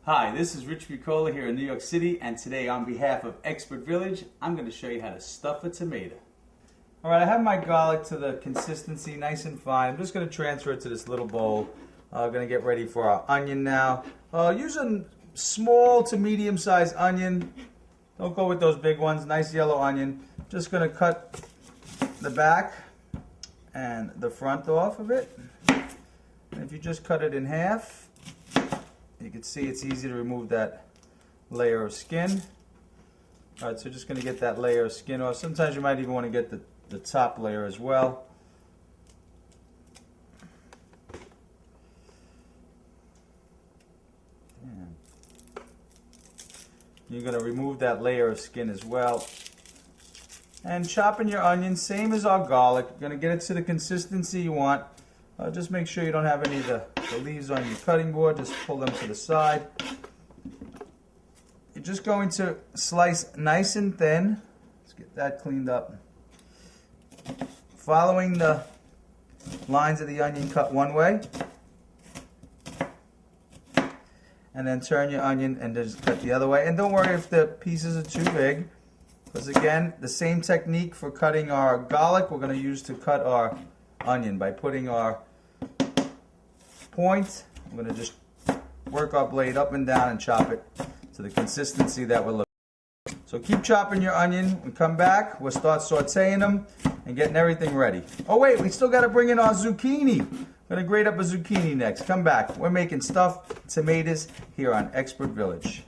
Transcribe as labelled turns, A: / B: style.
A: Hi, this is Rich Ricola here in New York City, and today on behalf of Expert Village, I'm going to show you how to stuff a tomato. Alright, I have my garlic to the consistency, nice and fine. I'm just going to transfer it to this little bowl. I'm going to get ready for our onion now. Use a small to medium sized onion. Don't go with those big ones. Nice yellow onion. Just going to cut the back and the front off of it. And if you just cut it in half, you can see it's easy to remove that layer of skin. Alright, so just going to get that layer of skin off. Sometimes you might even want to get the top layer as well. You're going to remove that layer of skin as well. And chopping your onion, same as our garlic. You're going to get it to the consistency you want. Just make sure you don't have any of the leaves on your cutting board. Just pull them to the side. You're just going to slice nice and thin. Let's get that cleaned up. Following the lines of the onion cut one way. And then turn your onion and just cut the other way. And don't worry if the pieces are too big, because again, the same technique for cutting our garlic we're going to use to cut our onion. By putting our point, I'm going to just work our blade up and down and chop it to the consistency that we're looking for. So keep chopping your onion and come back. We'll start sauteing them and getting everything ready. Oh wait, we still got to bring in our zucchini. We're going to grate up a zucchini next. Come back. We're making stuffed tomatoes here on Expert Village.